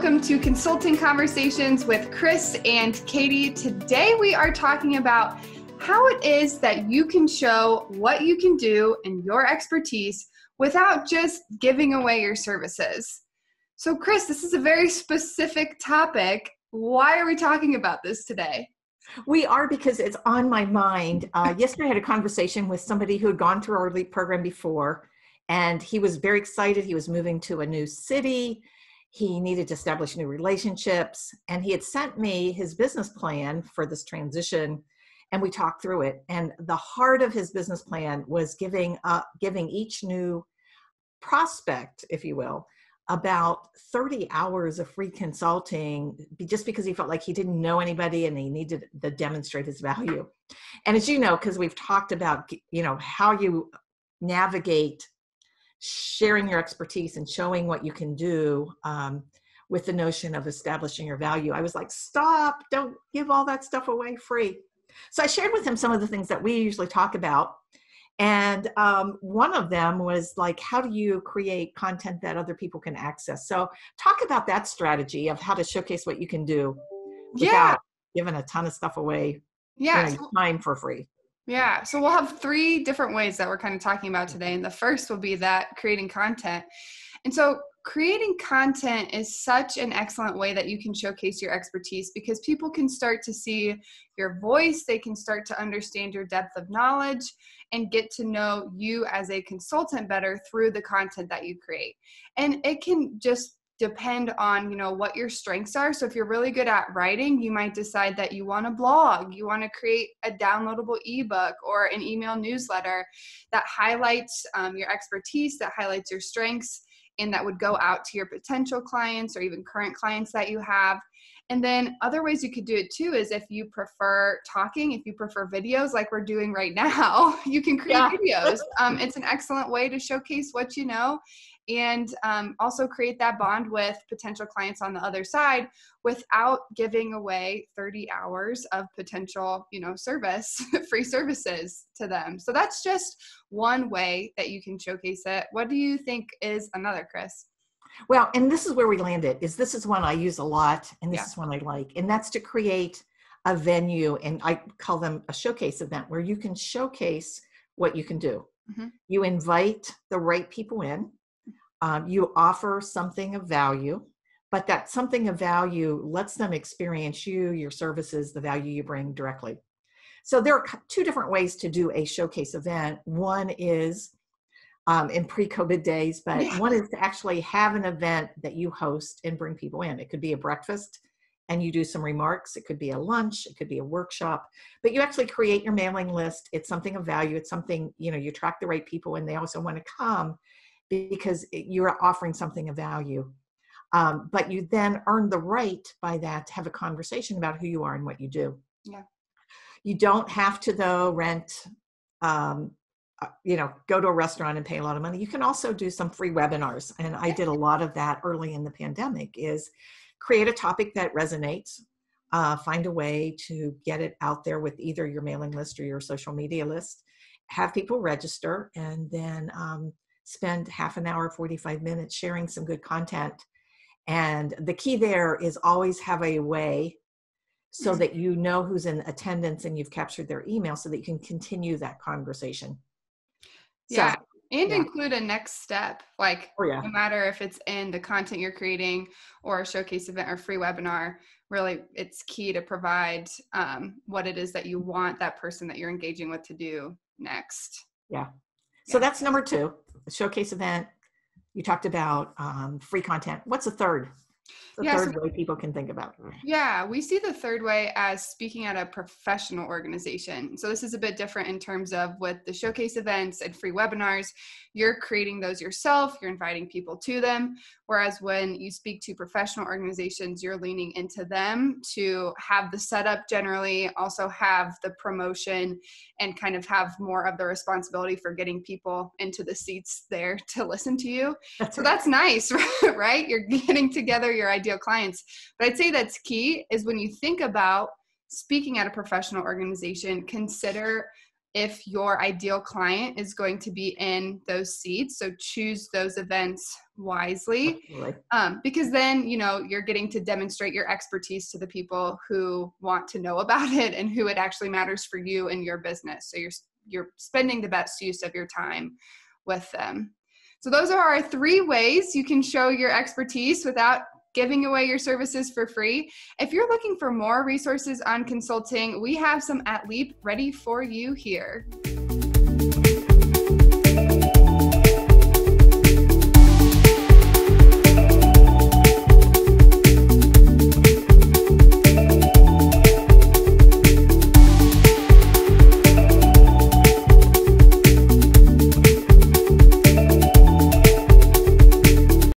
welcome to Consulting Conversations with Kris and Katie. Today we are talking about how it is that you can show what you can do and your expertise without just giving away your services. So Kris, this is a very specific topic. Why are we talking about this today? We are because it's on my mind. Yesterday I had a conversation with somebody who had gone through our LEAP program before, and he was very excited. He was moving to a new city. He needed to establish new relationships, and he had sent me his business plan for this transition, and we talked through it. And the heart of his business plan was giving each new prospect, if you will, about 30 hours of free consulting, just because he felt like he didn't know anybody and he needed to demonstrate his value. And as you know, because we've talked about, how you navigate sharing your expertise and showing what you can do with the notion of establishing your value, I was like, stop, don't give all that stuff away free. So I shared with him some of the things that we usually talk about. And one of them was like, how do you create content that other people can access? So talk about that strategy of how to showcase what you can do without giving a ton of stuff away, time for free. Yeah, so we'll have three different ways that we're kind of talking about today. And the first will be that creating content. And so creating content is such an excellent way that you can showcase your expertise, because people can start to see your voice, they can start to understand your depth of knowledge and get to know you as a consultant better through the content that you create. And it can just depend on, what your strengths are. So if you're really good at writing, you might decide that you want to blog, you want to create a downloadable ebook or an email newsletter that highlights your expertise, that highlights your strengths, and that would go out to your potential clients or even current clients that you have. And then other ways you could do it too is if you prefer talking, if you prefer videos like we're doing right now, you can create videos. It's an excellent way to showcase what you know, and also create that bond with potential clients on the other side without giving away 30 hours of potential, free services to them. So that's just one way that you can showcase it. What do you think is another, Kris? Well, and this is where we landed, this is one I use a lot, and this is one I like, and that's to create a venue, and I call them a showcase event, where you can showcase what you can do. Mm-hmm. You invite the right people in, you offer something of value, but that something of value lets them experience you, your services, the value you bring directly. So there are two different ways to do a showcase event. One is in pre-COVID days, but one is to actually have an event that you host and bring people in. It could be a breakfast and you do some remarks. It could be a lunch. It could be a workshop, but you actually create your mailing list. It's something of value. It's something, you attract the right people, and they also want to come because you're offering something of value. But you then earn the right by that to have a conversation about who you are and what you do. Yeah. You don't have to, though, rent, go to a restaurant and pay a lot of money. You can also do some free webinars. And I did a lot of that early in the pandemic, is create a topic that resonates, find a way to get it out there with either your mailing list or your social media list, have people register, and then spend half an hour, 45 minutes sharing some good content. And the key there is always have a way so that you know who's in attendance and you've captured their email so that you can continue that conversation. Yeah, include a next step, no matter if it's in the content you're creating or a showcase event or free webinar, really it's key to provide what it is that you want that person that you're engaging with to do next. Yeah. So that's number two, the showcase event. You talked about free content. What's the third? The third way people can think about it. Yeah, we see the third way as speaking at a professional organization. So this is a bit different in terms of with the showcase events and free webinars, you're creating those yourself, you're inviting people to them. Whereas when you speak to professional organizations, you're leaning into them to have the setup generally, also have the promotion, and kind of have more of the responsibility for getting people into the seats there to listen to you. That's nice, right? You're getting together your ideal clients. But I'd say that's key is when you think about speaking at a professional organization, consider if your ideal client is going to be in those seats. So choose those events wisely, because then, you're getting to demonstrate your expertise to the people who want to know about it and who it actually matters for you and your business. So you're spending the best use of your time with them. So those are our 3 ways you can show your expertise without giving away your services for free. If you're looking for more resources on consulting, we have some at Leap ready for you here.